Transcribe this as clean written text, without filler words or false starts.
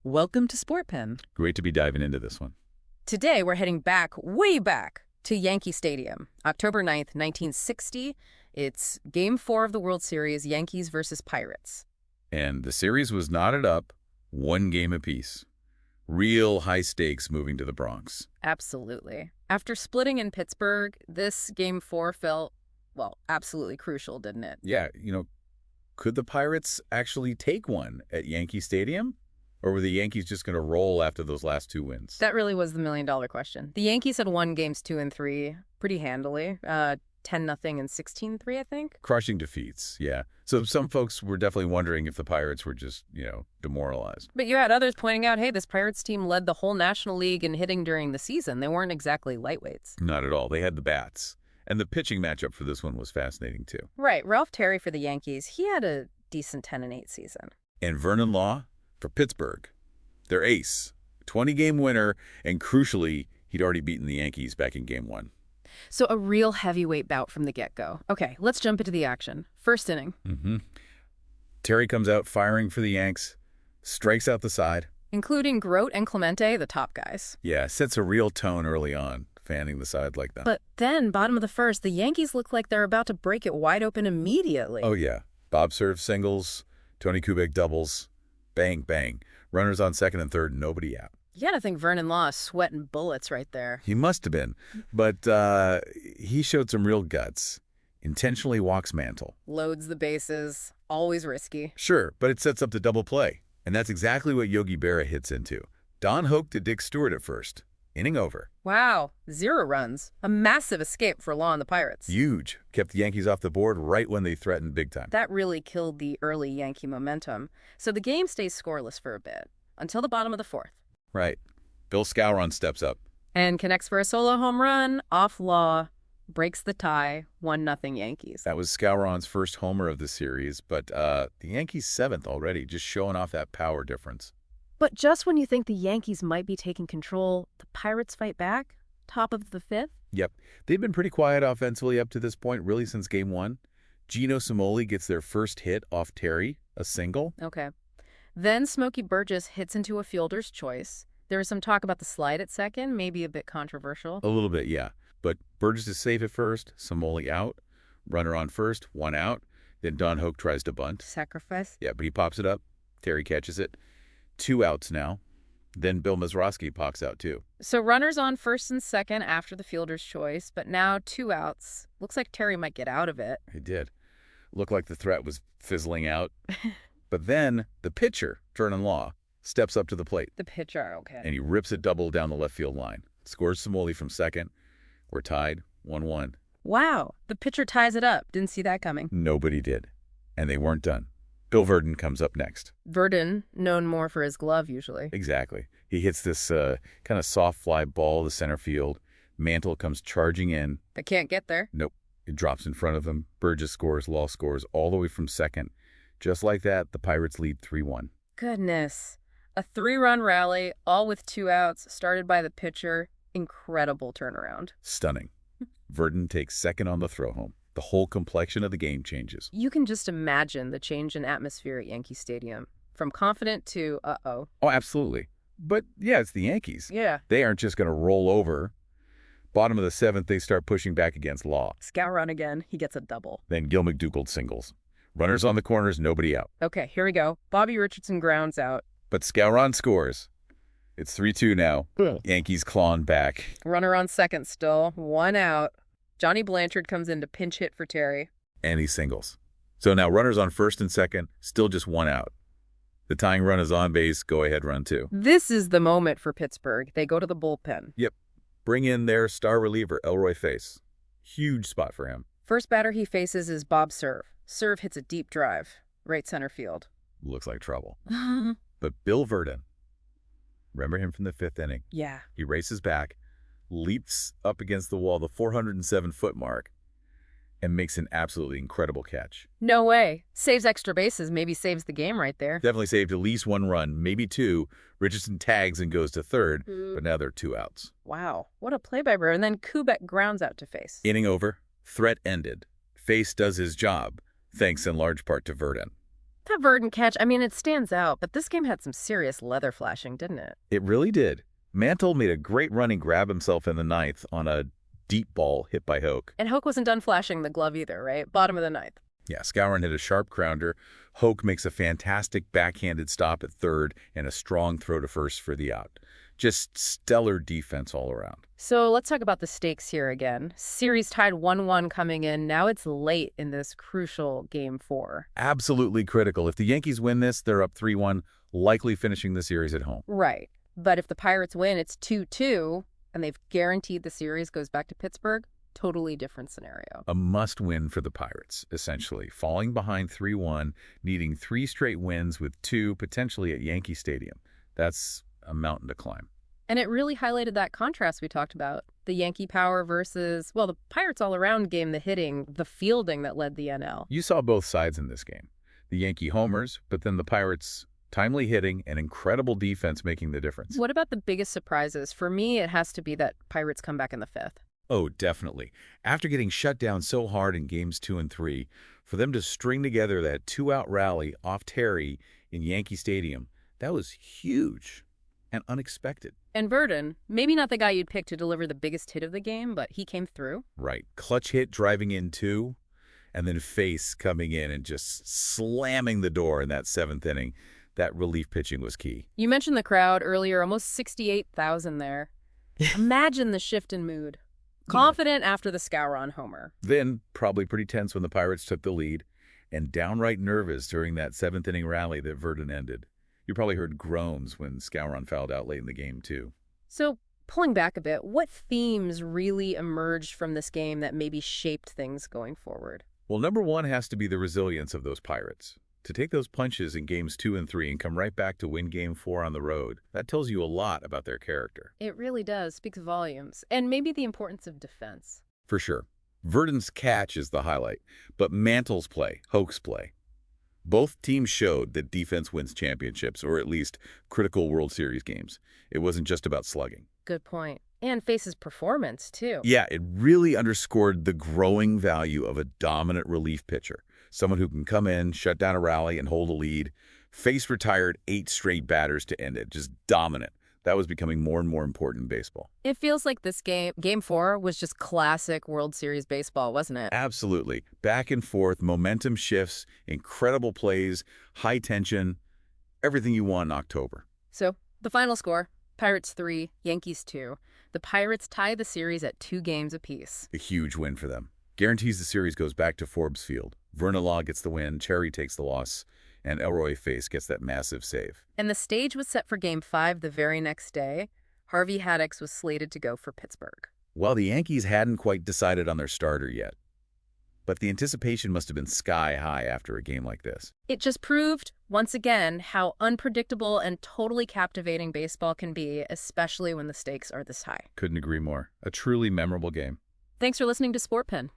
Welcome to Sportpen. Great to be diving into this one. Today we're heading back, way back, to Yankee Stadium, October 9th, 1960. It's Game 4 of the World Series, Yankees versus Pirates. And the series was knotted up, one game apiece. Real high stakes moving to the Bronx. Absolutely. After splitting in Pittsburgh, this Game 4 felt, well, absolutely crucial, didn't it? Yeah, could the Pirates actually take one at Yankee Stadium? Or were the Yankees just going to roll after those last two wins? That really was the million-dollar question. The Yankees had won games 2 and 3 pretty handily, 10-0 and 16-3, I think. Crushing defeats, yeah. So some folks were definitely wondering if the Pirates were just, demoralized. But you had others pointing out, hey, this Pirates team led the whole National League in hitting during the season. They weren't exactly lightweights. Not at all. They had the bats. And the pitching matchup for this one was fascinating, too. Right. Ralph Terry for the Yankees, he had a decent 10-8 season. And Vernon Law for Pittsburgh, their ace, 20-game winner, and crucially, he'd already beaten the Yankees back in Game 1. So a real heavyweight bout from the get-go. Okay, let's jump into the action. First inning. Terry comes out firing for the Yanks, strikes out the side. Including Grote and Clemente, the top guys. Yeah, sets a real tone early on, fanning the side like that. But then, bottom of the first, the Yankees look like they're about to break it wide open immediately. Oh, yeah. Bob serves singles, Tony Kubek doubles. Bang, bang. Runners on second and third, nobody out. You gotta think Vernon Law is sweating bullets right there. He must have been. But he showed some real guts. Intentionally walks Mantle. Loads the bases. Always risky. Sure, but it sets up the double play. And that's exactly what Yogi Berra hits into. Don Hoke to Dick Stewart at first. Inning over. Wow. 0 runs. A massive escape for Law and the Pirates. Huge. Kept the Yankees off the board right when they threatened big time. That really killed the early Yankee momentum. So the game stays scoreless for a bit, until the bottom of the fourth. Right. Bill Skowron steps up. And connects for a solo home run, off Law, breaks the tie, 1-0 Yankees. That was Skowron's first homer of the series, but the Yankees' 7th already, just showing off that power difference. But just when you think the Yankees might be taking control, the Pirates fight back, top of the 5th. Yep. They've been pretty quiet offensively up to this point, really since Game 1. Gino Cimoli gets their first hit off Terry, a single. Okay. Then Smokey Burgess hits into a fielder's choice. There was some talk about the slide at second, maybe a bit controversial. A little bit, yeah. But Burgess is safe at first, Cimoli out, runner on first, 1 out. Then Don Hoke tries to bunt. Sacrifice? Yeah, but he pops it up. Terry catches it. 2 outs now. Then Bill Mazeroski pops out too. So runners on first and second after the fielder's choice, but now 2 outs. Looks like Terry might get out of it. He did. Looked like the threat was fizzling out. But then the pitcher, Vernon Law, steps up to the plate. The pitcher, okay. And he rips a double down the left field line. Scores Cimoli from second. We're tied, 1-1. Wow, the pitcher ties it up. Didn't see that coming. Nobody did. And they weren't done. Bill Verdon comes up next. Verdon, known more for his glove usually. Exactly. He hits this kind of soft fly ball to center field. Mantle comes charging in. They can't get there. Nope. It drops in front of him. Burgess scores, Law scores, all the way from second. Just like that, the Pirates lead 3-1. Goodness. A 3-run rally, all with 2 outs, started by the pitcher. Incredible turnaround. Stunning. Verdon takes second on the throw home. The whole complexion of the game changes. You can just imagine the change in atmosphere at Yankee Stadium. From confident to uh-oh. Oh, absolutely. But, yeah, it's the Yankees. Yeah. They aren't just going to roll over. Bottom of the 7th, they start pushing back against Law. Skowron again. He gets a double. Then Gil McDougald singles. Runners on the corners, nobody out. Okay, here we go. Bobby Richardson grounds out. But Skowron scores. It's 3-2 now. Yankees clawing back. Runner on second still. 1 out. Johnny Blanchard comes in to pinch hit for Terry. And he singles. So now runners on first and second, still just 1 out. The tying run is on base, go-ahead run 2. This is the moment for Pittsburgh. They go to the bullpen. Yep. Bring in their star reliever, Elroy Face. Huge spot for him. First batter he faces is Bob Serve. Serve hits a deep drive. Right center field. Looks like trouble. But Bill Verdon, remember him from the 5th inning? Yeah. He races back, leaps up against the wall, the 407-foot mark, and makes an absolutely incredible catch. No way. Saves extra bases, maybe saves the game right there. Definitely saved at least 1 run, maybe 2. Richardson tags and goes to third, but now there are 2 outs. Wow. What a play by Burr. And then Kubek grounds out to Face. Inning over. Threat ended. Face does his job, thanks in large part to Verdon. That Verdon catch, I mean, it stands out, but this game had some serious leather flashing, didn't it? It really did. Mantle made a great running grab himself in the ninth on a deep ball hit by Hoke. And Hoke wasn't done flashing the glove either, right? Bottom of the ninth. Yeah, Skowron hit a sharp grounder. Hoke makes a fantastic backhanded stop at third and a strong throw to first for the out. Just stellar defense all around. So let's talk about the stakes here again. Series tied 1-1 coming in. Now it's late in this crucial Game 4. Absolutely critical. If the Yankees win this, they're up 3-1, likely finishing the series at home. Right. But if the Pirates win, it's 2-2, and they've guaranteed the series goes back to Pittsburgh. Totally different scenario. A must-win for the Pirates, essentially. Falling behind 3-1, needing 3 straight wins with 2 potentially at Yankee Stadium. That's a mountain to climb. And it really highlighted that contrast we talked about. The Yankee power versus, well, the Pirates all-around game, the hitting, the fielding that led the NL. You saw both sides in this game. The Yankee homers, but then the Pirates' timely hitting and incredible defense making the difference. What about the biggest surprises? For me, it has to be that Pirates come back in the 5th. Oh, definitely. After getting shut down so hard in games 2 and 3, for them to string together that 2-out rally off Terry in Yankee Stadium, that was huge and unexpected. And Verdon, maybe not the guy you'd pick to deliver the biggest hit of the game, but he came through. Right. Clutch hit driving in 2, and then Face coming in and just slamming the door in that 7th inning. That relief pitching was key. You mentioned the crowd earlier, almost 68,000 there. Imagine the shift in mood. Confident after the Skowron homer. Then, probably pretty tense when the Pirates took the lead, and downright nervous during that 7th inning rally that Verdon ended. You probably heard groans when Skowron fouled out late in the game, too. So, pulling back a bit, what themes really emerged from this game that maybe shaped things going forward? Well, number one has to be the resilience of those Pirates. To take those punches in games 2 and 3 and come right back to win game 4 on the road, that tells you a lot about their character. It really does. Speaks volumes. And maybe the importance of defense. For sure. Verdon's catch is the highlight, but Mantle's play, Hoke's play. Both teams showed that defense wins championships, or at least critical World Series games. It wasn't just about slugging. Good point. And Face's performance, too. Yeah, it really underscored the growing value of a dominant relief pitcher. Someone who can come in, shut down a rally, and hold a lead. Face retired 8 straight batters to end it. Just dominant. That was becoming more and more important in baseball. It feels like this game, Game 4, was just classic World Series baseball, wasn't it? Absolutely. Back and forth, momentum shifts, incredible plays, high tension, everything you want in October. So, the final score, Pirates 3, Yankees 2. The Pirates tie the series at 2 games apiece. A huge win for them. Guarantees the series goes back to Forbes Field. Vernon Law gets the win, Cherry takes the loss, and Elroy Face gets that massive save. And the stage was set for Game 5 the very next day. Harvey Haddix was slated to go for Pittsburgh. Well, the Yankees hadn't quite decided on their starter yet. But the anticipation must have been sky high after a game like this. It just proved, once again, how unpredictable and totally captivating baseball can be, especially when the stakes are this high. Couldn't agree more. A truly memorable game. Thanks for listening to Sportpen.